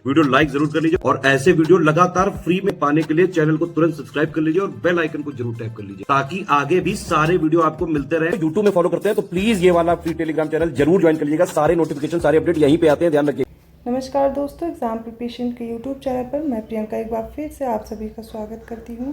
Video like जरूर कर लीजिए और ऐसे वीडियो लगातार फ्री में पाने के लिए चैनल को तुरंत सब्सक्राइब कर लीजिए और बेल आइकन को जरूर टैप कर लीजिए ताकि आगे भी सारे वीडियो आपको मिलते रहे। यूट्यूब में फॉलो करते हैं तो प्लीज ये वाला फ्री टेलीग्राम चैनल जरूर ज्वाइन कर लीजिएगा। सारे नोटिफिकेशन सारे अपडेट यहीं पे आते हैं, ध्यान रखिए। नमस्कार दोस्तों, एग्जाम प्रिपरेशन के यूट्यूब चैनल पर मैं प्रियंका एक बार फिर से आप सभी का स्वागत करती हूं।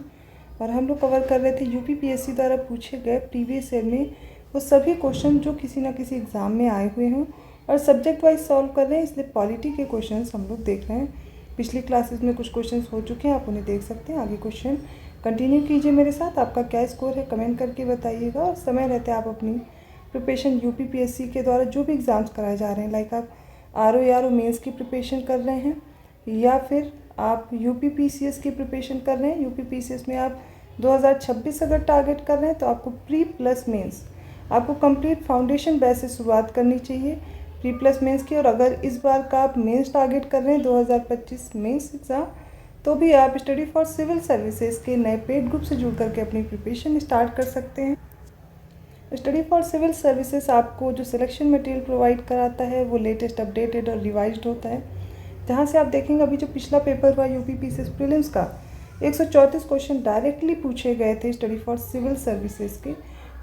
और हम लोग कवर कर रहे थे यूपीपीएससी द्वारा पूछे गए प्रीवियस ईयर में वो सभी क्वेश्चन जो किसी ना किसी एग्ज़ाम में आए हुए हों और सब्जेक्ट वाइज सॉल्व कर रहे हैं, इसलिए पॉलिटी के क्वेश्चंस हम लोग देख रहे हैं। पिछली क्लासेस में कुछ क्वेश्चंस हो चुके हैं, आप उन्हें देख सकते हैं। आगे क्वेश्चन कंटिन्यू कीजिए मेरे साथ। आपका क्या स्कोर है कमेंट करके बताइएगा। और समय रहते आप अपनी प्रिपरेशन यूपीपीएससी के द्वारा जो भी एग्ज़ाम्स कराए जा रहे हैं, लाइक आप आरओ मेंस की प्रिपरेशन कर रहे हैं या फिर आप यूपीपीसीएस की प्रिपरेशन कर रहे हैं। यूपीपीसीएस में आप 2026 अगर टारगेट कर रहे हैं तो आपको प्री प्लस मेंस आपको कंप्लीट फाउंडेशन बेस से शुरुआत करनी चाहिए प्री प्लस मेंस की। और अगर इस बार का आप मेंस टारगेट कर रहे हैं 2025 मेंस एग्ज़ाम, तो भी आप स्टडी फॉर सिविल सर्विसेज के नए पेड ग्रुप से जुड़ करके अपनी प्रिपरेशन स्टार्ट कर सकते हैं। स्टडी फॉर सिविल सर्विसेज आपको जो सिलेक्शन मटेरियल प्रोवाइड कराता है वो लेटेस्ट अपडेटेड और रिवाइज्ड होता है, जहाँ से आप देखेंगे अभी जो पिछला पेपर हुआ यूपीपीसीएस प्रीलिम्स का 134 क्वेश्चन डायरेक्टली पूछे गए थे स्टडी फॉर सिविल सर्विसेज के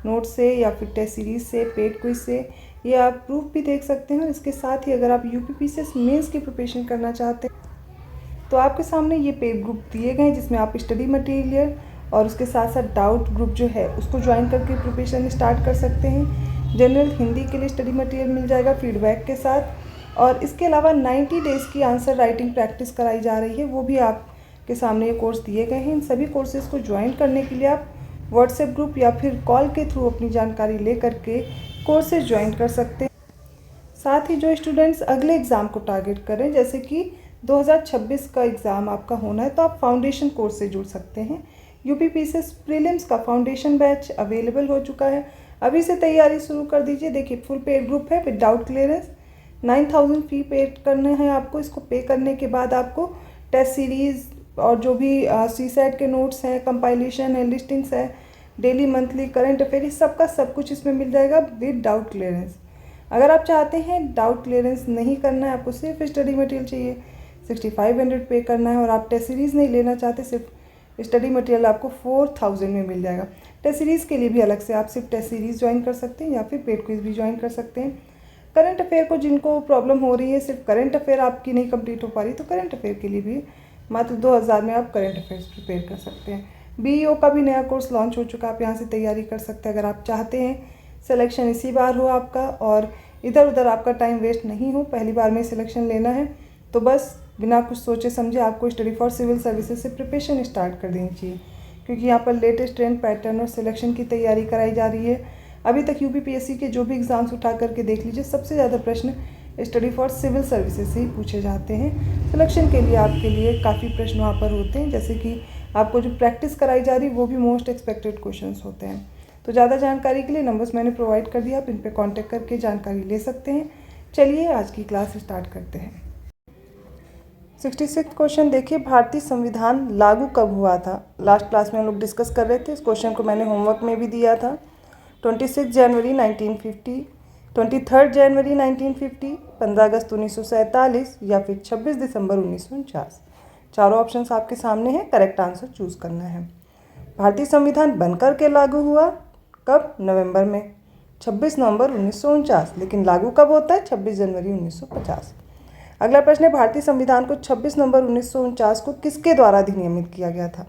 नोट से या फिर टेस्ट सीरीज से, पेड क्विज से। ये आप प्रूफ भी देख सकते हैं। और इसके साथ ही अगर आप यूपीपीसीएस मेंस की प्रिपरेशन करना चाहते हैं तो आपके सामने ये पेड ग्रुप दिए गए हैं जिसमें आप स्टडी मटेरियल और उसके साथ साथ डाउट ग्रुप जो है उसको ज्वाइन करके प्रिपरेशन स्टार्ट कर सकते हैं। जनरल हिंदी के लिए स्टडी मटेरियल मिल जाएगा फीडबैक के साथ। और इसके अलावा 90 डेज़ की आंसर राइटिंग प्रैक्टिस कराई जा रही है, वो भी आपके सामने ये कोर्स दिए गए हैं। इन सभी कोर्सेज को ज्वाइन करने के लिए आप व्हाट्सएप ग्रुप या फिर कॉल के थ्रू अपनी जानकारी ले करके कोर्सेज ज्वाइन कर सकते हैं। साथ ही जो स्टूडेंट्स अगले एग्ज़ाम को टारगेट करें, जैसे कि 2026 का एग्ज़ाम आपका होना है, तो आप फाउंडेशन कोर्स से जुड़ सकते हैं। यूपीपीसीएस प्रीलिम्स का फाउंडेशन बैच अवेलेबल हो चुका है, अभी से तैयारी शुरू कर दीजिए। देखिए फुल पेड ग्रुप है विदाउट क्लियरेंस, 9000 फी पे करना है आपको। इसको पे करने के बाद आपको टेस्ट सीरीज़ और जो भी सीसेट के नोट्स हैं, कंपाइलेशन है, लिस्टिंग्स है, डेली मंथली करंट अफेयर, इस सबका सब कुछ इसमें मिल जाएगा विद डाउट क्लियरेंस। अगर आप चाहते हैं डाउट क्लियरेंस नहीं करना है, आपको सिर्फ स्टडी मटेरियल चाहिए, 6500 पे करना है और आप टेस्ट सीरीज़ नहीं लेना चाहते, सिर्फ स्टडी मटेरियल आपको 4000 में मिल जाएगा। टेस्ट सीरीज़ के लिए भी अलग से आप सिर्फ टेस्ट सीरीज़ ज्वाइन कर सकते हैं या फिर पेड क्विज भी ज्वाइन कर सकते हैं। करंट अफेयर को जिनको प्रॉब्लम हो रही है, सिर्फ करंट अफेयर आपकी नहीं कंप्लीट हो पा रही, तो करंट अफेयर के लिए भी मात्र 2000 में आप करंट अफेयर्स प्रिपेयर कर सकते हैं। बीईओ का भी नया कोर्स लॉन्च हो चुका है, आप यहाँ से तैयारी कर सकते हैं। अगर आप चाहते हैं सिलेक्शन इसी बार हो आपका और इधर उधर आपका टाइम वेस्ट नहीं हो, पहली बार में सिलेक्शन लेना है, तो बस बिना कुछ सोचे समझे आपको स्टडी फॉर सिविल सर्विसेज से प्रिपरेशन स्टार्ट कर देनी चाहिए, क्योंकि यहाँ पर लेटेस्ट ट्रेंड पैटर्न और सिलेक्शन की तैयारी कराई जा रही है। अभी तक यूपीपीएससी के जो भी एग्ज़ाम्स उठा करके देख लीजिए, सबसे ज़्यादा प्रश्न स्टडी फॉर सिविल सर्विसेज से ही पूछे जाते हैं। सिलेक्शन के लिए आपके लिए काफ़ी प्रश्न वहाँ पर होते हैं, जैसे कि आपको जो प्रैक्टिस कराई जा रही है वो भी मोस्ट एक्सपेक्टेड क्वेश्चंस होते हैं। तो ज़्यादा जानकारी के लिए नंबर्स मैंने प्रोवाइड कर दिया, आप इन पर कॉन्टैक्ट करके जानकारी ले सकते हैं। चलिए आज की क्लास स्टार्ट करते हैं। 66 क्वेश्चन देखिए, भारतीय संविधान लागू कब हुआ था? लास्ट क्लास में हम लोग डिस्कस कर रहे थे, इस क्वेश्चन को मैंने होमवर्क में भी दिया था। 26 जनवरी 1950, 23 जनवरी 1950, 15 अगस्त 1947 या फिर 26 दिसंबर 1949। चारों ऑप्शंस आपके सामने हैं, करेक्ट आंसर चूज करना है। भारतीय संविधान बनकर के लागू हुआ कब? नवंबर में, 26 नवंबर 1949। लेकिन लागू कब होता है? 26 जनवरी 1950। अगला प्रश्न है, भारतीय संविधान को 26 नवंबर 1949 को किसके द्वारा अधिनियमित किया गया था?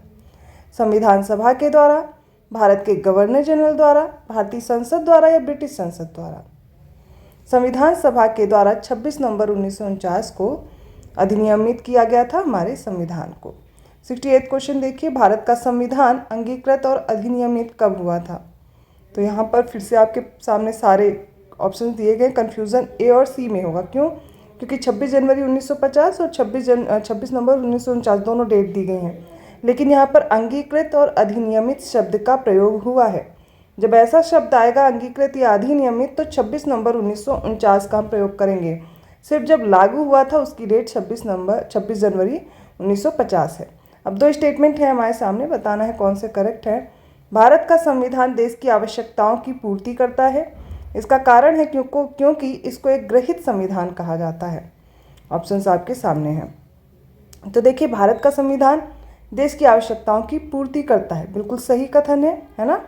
संविधान सभा के द्वारा, भारत के गवर्नर जनरल द्वारा, भारतीय संसद द्वारा या ब्रिटिश संसद द्वारा? संविधान सभा के द्वारा 26 नवंबर 1949 को अधिनियमित किया गया था हमारे संविधान को। 68 क्वेश्चन देखिए, भारत का संविधान अंगीकृत और अधिनियमित कब हुआ था? तो यहाँ पर फिर से आपके सामने सारे ऑप्शन दिए गए, कन्फ्यूज़न ए और सी में होगा। क्यों? क्योंकि 26 जनवरी 1950 और 26 नवंबर 1949 दोनों डेट दी गई हैं, लेकिन यहाँ पर अंगीकृत और अधिनियमित शब्द का प्रयोग हुआ है। जब ऐसा शब्द आएगा अंगीकृत या अधिनियमित, तो 26 नवंबर 1949 का हम प्रयोग करेंगे। सिर्फ जब लागू हुआ था उसकी डेट 26 जनवरी 1950 है। अब दो स्टेटमेंट है हमारे सामने, बताना है कौन से करेक्ट है। भारत का संविधान देश की आवश्यकताओं की पूर्ति करता है। इसका कारण है क्योंकि इसको एक ग्रहित संविधान कहा जाता है। ऑप्शंस आपके सामने हैं। तो देखिए, भारत का संविधान देश की आवश्यकताओं की पूर्ति करता है, बिल्कुल सही कथन है ना।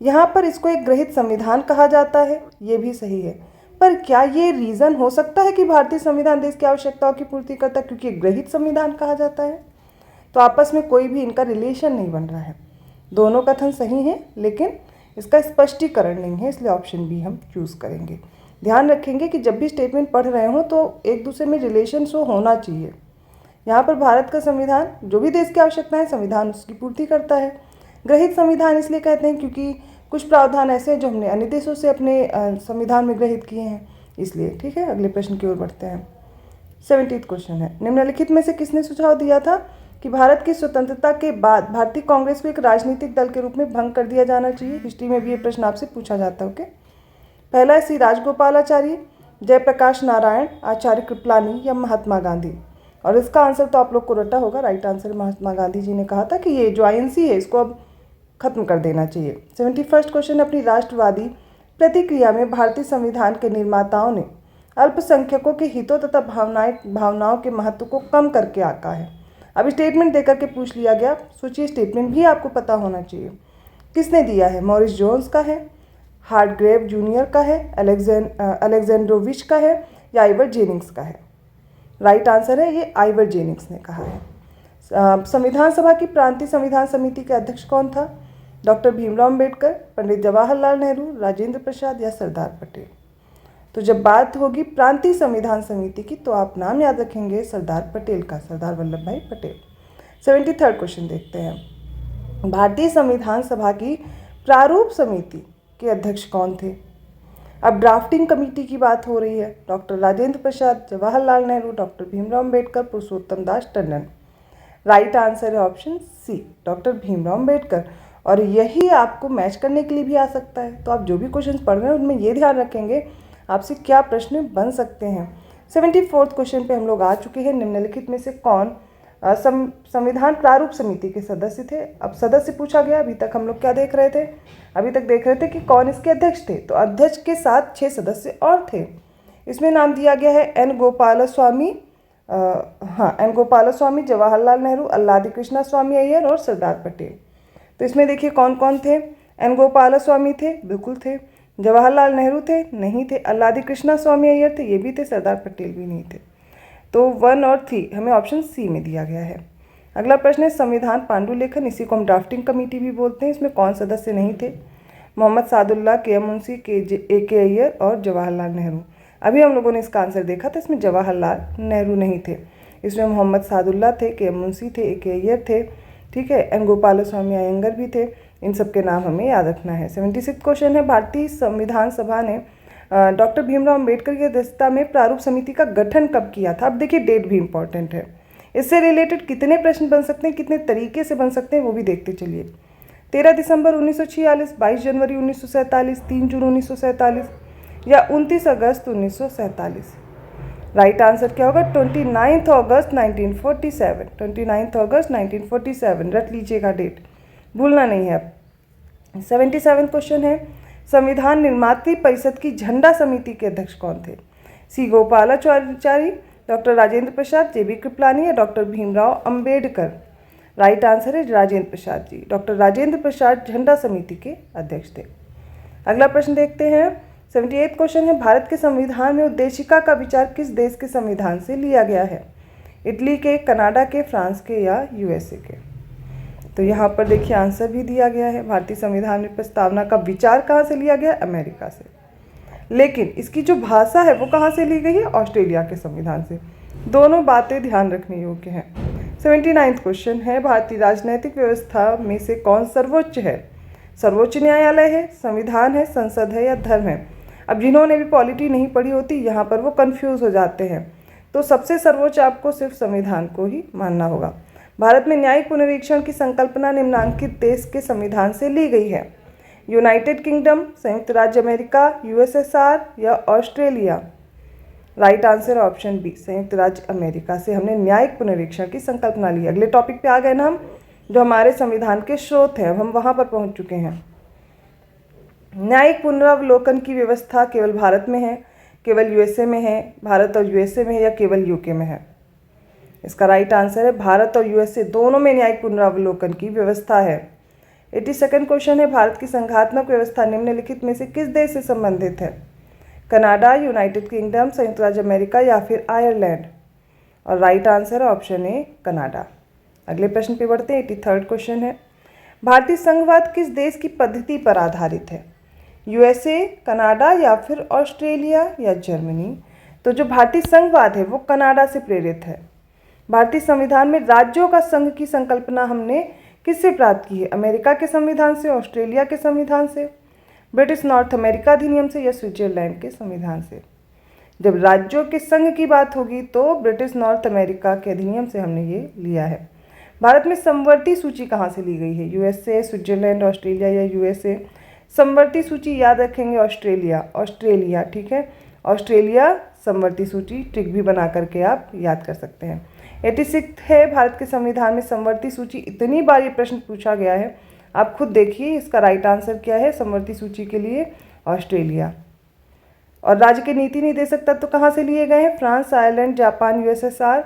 यहाँ पर इसको एक ग्रहित संविधान कहा जाता है, ये भी सही है। पर क्या ये रीज़न हो सकता है कि भारतीय संविधान देश की आवश्यकताओं की पूर्ति करता है क्योंकि ग्रहित संविधान कहा जाता है? तो आपस में कोई भी इनका रिलेशन नहीं बन रहा है। दोनों कथन सही हैं, लेकिन इसका स्पष्टीकरण नहीं है, इसलिए ऑप्शन बी हम चूज़ करेंगे। ध्यान रखेंगे कि जब भी स्टेटमेंट पढ़ रहे हों तो एक दूसरे में रिलेशन शो होना चाहिए। यहाँ पर भारत का संविधान जो भी देश की आवश्यकताएं संविधान उसकी पूर्ति करता है। ग्रहित संविधान इसलिए कहते हैं क्योंकि कुछ प्रावधान ऐसे हैं जो हमने अन्य देशों से अपने संविधान में ग्रहित किए हैं, इसलिए। ठीक है, अगले प्रश्न की ओर बढ़ते हैं। 70वां क्वेश्चन है, निम्नलिखित में से किसने सुझाव दिया था कि भारत की स्वतंत्रता के बाद भारतीय कांग्रेस को एक राजनीतिक दल के रूप में भंग कर दिया जाना चाहिए? हिस्ट्री में भी ये प्रश्न आपसे पूछा जाता है। ओके, पहला है श्री राजगोपालाचारी, जयप्रकाश नारायण, आचार्य कृपलानी या महात्मा गांधी। और इसका आंसर तो आप लोग को रटा होगा, राइट आंसर महात्मा गांधी जी ने कहा था कि ये जो INC है इसको अब खत्म कर देना चाहिए। 71वां क्वेश्चन, अपनी राष्ट्रवादी प्रतिक्रिया में भारतीय संविधान के निर्माताओं ने अल्पसंख्यकों के हितों तथा भावनाओं के महत्व को कम करके आका है। अब स्टेटमेंट देकर के पूछ लिया गया, सोचिए, स्टेटमेंट भी आपको पता होना चाहिए। किसने दिया है? मॉरिस जोन्स का है, हार्डग्रेव जूनियर का है, अलेक्जेंड्रोविच का है या आइवर जेनिंग्स का है? राइट आंसर है ये आइवर जेनिंग्स ने कहा है। संविधान सभा की प्रांतीय संविधान समिति के अध्यक्ष कौन था? डॉक्टर भीमराव अंबेडकर, पंडित जवाहरलाल नेहरू, राजेंद्र प्रसाद या सरदार पटेल? तो जब बात होगी प्रांतीय संविधान समिति की तो आप नाम याद रखेंगे सरदार पटेल का, सरदार वल्लभ भाई पटेल। 73वां क्वेश्चन देखते हैं, भारतीय संविधान सभा की प्रारूप समिति के अध्यक्ष कौन थे? अब ड्राफ्टिंग कमेटी की बात हो रही है। Doctor Rajendra Prasad, Jawaharlal Nehru, doctor Bhimrao Ambedkar, Purushottam Das Tandon. Right answer है option C, doctor Bhimrao Ambedkar. और यही आपको मैच करने के लिए भी आ सकता है। तो आप जो भी क्वेश्चन पढ़ रहे हैं उनमें ये ध्यान रखेंगे आपसे क्या प्रश्न बन सकते हैं। 74वां क्वेश्चन पे हम लोग आ चुके हैं, निम्नलिखित में से कौन संविधान प्रारूप समिति के सदस्य थे? अब सदस्य पूछा गया, अभी तक हम लोग क्या देख रहे थे? अभी तक देख रहे थे कि कौन इसके अध्यक्ष थे। तो अध्यक्ष के साथ 6 सदस्य और थे। इसमें नाम दिया गया है एन गोपालस्वामी, एन गोपालस्वामी, जवाहरलाल नेहरू, अल्लादी कृष्णा स्वामी अय्यर और सरदार पटेल। तो इसमें देखिए कौन कौन थे। एन गोपालस्वामी थे, बिल्कुल थे। जवाहरलाल नेहरू थे, नहीं थे। अल्लादी कृष्णा स्वामी अय्यर थे, ये भी थे। सरदार पटेल भी नहीं थे। तो 1 और 3 हमें ऑप्शन सी में दिया गया है। अगला प्रश्न है, संविधान पांडुलेखन, इसी को हम ड्राफ्टिंग कमेटी भी बोलते हैं, इसमें कौन सदस्य नहीं थे? मोहम्मद सादुल्लाह, के.एम. मुंशी, के अय्यर और जवाहरलाल नेहरू। अभी हम लोगों ने इसका आंसर देखा था, इसमें जवाहरलाल नेहरू नहीं थे। इसमें मोहम्मद सादुल्लाह थे, के.एम. मुंशी थे, के अय्यर थे, ठीक है, एन गोपालस्वामी अयंगर भी थे। इन सब के नाम हमें याद रखना है। 76वां क्वेश्चन है, भारतीय संविधान सभा ने डॉक्टर भीमराव अंबेडकर की अध्यक्षता में प्रारूप समिति का गठन कब किया था? अब देखिए डेट भी इंपॉर्टेंट है। इससे रिलेटेड कितने प्रश्न बन सकते हैं, कितने तरीके से बन सकते हैं, वो भी देखते चलिए। 13 दिसंबर 1946, 22 जनवरी 1947, 3 जून 1947 या 29 अगस्त 1947? राइट आंसर क्या होगा? 29 अगस्त 1947। 29 अगस्त 1947 रट लीजिएगा, डेट भूलना नहीं है। अब 77वां क्वेश्चन है, संविधान निर्मात्री परिषद की झंडा समिति के अध्यक्ष कौन थे? सी गोपालाचारी, डॉक्टर राजेंद्र प्रसाद, जे बी कृपलानी या doctor Bhimrao Ambedkar? Right answer है राजेंद्र प्रसाद जी। डॉक्टर राजेंद्र प्रसाद झंडा समिति के अध्यक्ष थे। अगला प्रश्न देखते हैं। 78वां क्वेश्चन है, भारत के संविधान में उद्देशिका का विचार किस देश के संविधान से लिया गया है? इटली के, कनाडा के, फ्रांस के या यूएसए के? तो यहाँ पर देखिए आंसर भी दिया गया है, भारतीय संविधान में प्रस्तावना का विचार कहाँ से लिया गया? अमेरिका से। लेकिन इसकी जो भाषा है वो कहाँ से ली गई है? ऑस्ट्रेलिया के संविधान से। दोनों बातें ध्यान रखने योग्य हैं। 79वां क्वेश्चन है, भारतीय राजनैतिक व्यवस्था में से कौन सर्वोच्च है? सर्वोच्च न्यायालय है, संविधान है, संसद है या धर्म है? अब जिन्होंने भी पॉलिटी नहीं पढ़ी होती यहाँ पर वो कंफ्यूज हो जाते हैं। तो सबसे सर्वोच्च आपको सिर्फ संविधान को ही मानना होगा। भारत में न्यायिक पुनरीक्षण की संकल्पना निम्नलिखित देश के संविधान से ली गई है? यूनाइटेड किंगडम, संयुक्त राज्य अमेरिका, यूएसएसआर या Australia? Right answer option B, संयुक्त राज्य अमेरिका से हमने न्यायिक पुनरीक्षण की संकल्पना ली। अगले टॉपिक पे आ गए ना हम, जो हमारे संविधान के स्रोत हैं, अब हम वहाँ पर पहुँच चुके हैं। न्यायिक पुनरावलोकन की व्यवस्था केवल भारत में है, केवल यूएसए में है, भारत और यूएसए में है या केवल यूके में है? इसका राइट आंसर है भारत और यूएसए दोनों में न्यायिक पुनरावलोकन की व्यवस्था है। 82nd क्वेश्चन है, भारत की संघात्मक व्यवस्था निम्नलिखित में से किस देश से संबंधित है? कनाडा, यूनाइटेड किंगडम, संयुक्त राज्य अमेरिका या फिर आयरलैंड? और राइट आंसर है ऑप्शन ए कनाडा। अगले प्रश्न पे बढ़ते हैं। 83rd क्वेश्चन है, भारतीय संघवाद किस देश की पद्धति पर आधारित है? यूएसए, कनाडा या फिर ऑस्ट्रेलिया या जर्मनी? तो जो भारतीय संघवाद है वो कनाडा से प्रेरित है। भारतीय संविधान में राज्यों का संघ की संकल्पना हमने किससे प्राप्त की है? अमेरिका के संविधान से, ऑस्ट्रेलिया के संविधान से, ब्रिटिश नॉर्थ अमेरिका अधिनियम से या स्विट्जरलैंड के संविधान से? जब राज्यों के संघ की बात होगी तो ब्रिटिश नॉर्थ अमेरिका के अधिनियम से हमने ये लिया है। भारत में समवर्ती सूची कहाँ से ली गई है? यूएसए, स्विट्जरलैंड, ऑस्ट्रेलिया या यूएसए? समवर्ती सूची याद रखेंगे ऑस्ट्रेलिया, ठीक है, ऑस्ट्रेलिया समवर्ती सूची ट्रिक भी बना करके आप याद कर सकते हैं। 86 है, भारत के संविधान में समवर्ती सूची, इतनी बार ये प्रश्न पूछा गया है, आप खुद देखिए इसका राइट आंसर क्या है समवर्ती सूची के लिए? ऑस्ट्रेलिया। और राज्य की नीति नहीं दे सकता तो कहाँ से लिए गए हैं? France, Ireland, Japan, USSR?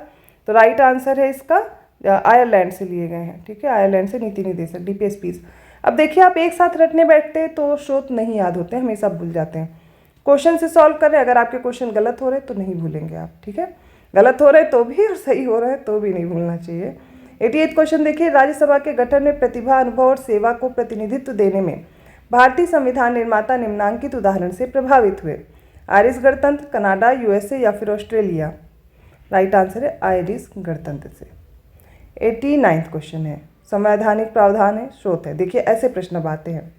तो राइट आंसर है इसका आयरलैंड से लिए गए हैं, ठीक है, आयरलैंड से नीति नहीं दे सकते, डीपीएसपीज। अब देखिए आप एक साथ रटने बैठते हैं तो स्रोत नहीं याद होते, हमेशा भूल जाते हैं। क्वेश्चन से सॉल्व कर रहे हैं, अगर आपके क्वेश्चन गलत हो रहे तो नहीं भूलेंगे आप, ठीक है, गलत हो रहे तो भी और सही हो रहे हैं तो भी नहीं भूलना चाहिए। 88 क्वेश्चन देखिए, राज्यसभा के गठन में प्रतिभा, अनुभव और सेवा को प्रतिनिधित्व देने में भारतीय संविधान निर्माता निम्नांकित उदाहरण से प्रभावित हुए? आयरिश गणतंत्र, कनाडा, यूएसए या फिर ऑस्ट्रेलिया? राइट आंसर है आयरिश गणतंत्र से। 89th क्वेश्चन है, संवैधानिक प्रावधान है, स्रोत है। देखिए ऐसे प्रश्न अब आते हैं,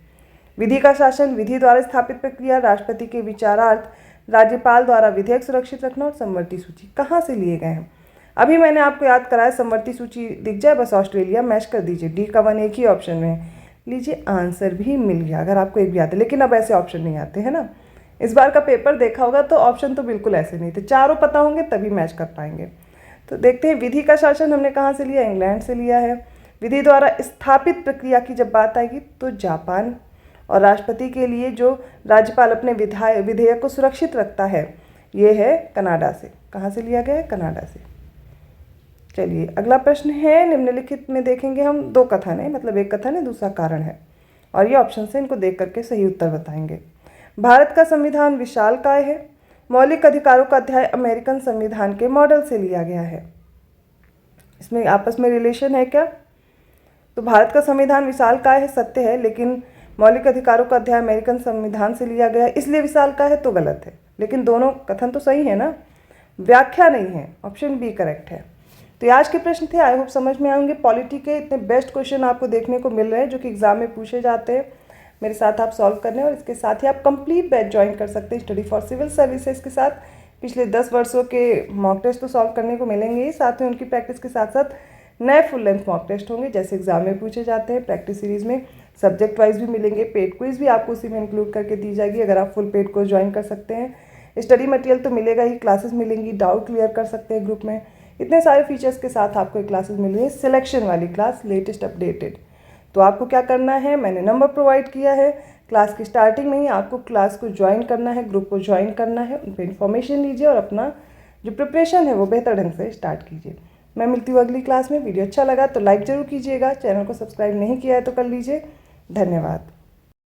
विधि का शासन, विधि द्वारा स्थापित प्रक्रिया, राष्ट्रपति के विचारार्थ, राज्यपाल द्वारा विधेयक सुरक्षित रखना और समवर्ती सूची कहाँ से लिए गए हैं? अभी मैंने आपको याद कराया, समवर्ती सूची दिख जाए बस ऑस्ट्रेलिया मैच कर दीजिए, डी का 1 एक ही ऑप्शन में लीजिए, आंसर भी मिल गया अगर आपको एक भी याद है। लेकिन अब ऐसे ऑप्शन नहीं आते हैं ना, इस बार का पेपर देखा होगा तो ऑप्शन तो बिल्कुल ऐसे नहीं थे, चारों पता होंगे तभी मैच कर पाएंगे। तो देखते हैं, विधि का शासन हमने कहाँ से लिया? इंग्लैंड से लिया है। विधि द्वारा स्थापित प्रक्रिया की जब बात आएगी तो जापान। और राष्ट्रपति के लिए जो राज्यपाल अपने विधेयक को सुरक्षित रखता है ये है कनाडा से। कहाँ से लिया गया है? कनाडा से। चलिए अगला प्रश्न है, निम्नलिखित में देखेंगे हम दो कथन है, मतलब एक कथन है दूसरा कारण है, और ये ऑप्शन से इनको देख करके सही उत्तर बताएंगे। भारत का संविधान विशालकाय है, मौलिक अधिकारों का अध्याय अमेरिकन संविधान के मॉडल से लिया गया है। इसमें आपस में रिलेशन है क्या? तो भारत का संविधान विशालकाय है, सत्य है, लेकिन मौलिक अधिकारों का अध्याय अमेरिकन संविधान से लिया गया है इसलिए विशालकाय है तो गलत है, लेकिन दोनों कथन तो सही है ना, व्याख्या नहीं है, ऑप्शन बी करेक्ट है। तो आज के प्रश्न थे, आई होप समझ में आएंगे। पॉलिटी के इतने बेस्ट क्वेश्चन आपको देखने को मिल रहे हैं जो कि एग्जाम में पूछे जाते हैं, मेरे साथ आप सॉल्व करने, और इसके साथ ही आप कंप्लीट बैच ज्वाइन कर सकते हैं स्टडी फॉर सिविल सर्विसेज के साथ। पिछले 10 वर्षों के मॉक टेस्ट तो सॉल्व करने को मिलेंगे ही, साथ में उनकी प्रैक्टिस के साथ साथ नए फुल लेंथ मॉक टेस्ट होंगे जैसे एग्जाम में पूछे जाते हैं। प्रैक्टिस सीरीज में सब्जेक्ट वाइज भी मिलेंगे, पेड क्विज भी आपको उसी में इंक्लूड करके दी जाएगी अगर आप फुल पेड को ज्वाइन कर सकते हैं। स्टडी मटेरियल तो मिलेगा ही, क्लासेस मिलेंगी, डाउट क्लियर कर सकते हैं ग्रुप में, इतने सारे फीचर्स के साथ आपको एक क्लासेस मिल रही है, सिलेक्शन वाली क्लास, लेटेस्ट अपडेटेड। तो आपको क्या करना है, मैंने नंबर प्रोवाइड किया है, क्लास की स्टार्टिंग में ही आपको क्लास को ज्वाइन करना है, ग्रुप को ज्वाइन करना है, उन पर इन्फॉर्मेशन लीजिए और अपना जो प्रिपरेशन है वो बेहतर ढंग से स्टार्ट कीजिए। मैं मिलती हूँ अगली क्लास में। वीडियो अच्छा लगा तो लाइक ज़रूर कीजिएगा, चैनल को सब्सक्राइब नहीं किया है तो कर लीजिए। धन्यवाद।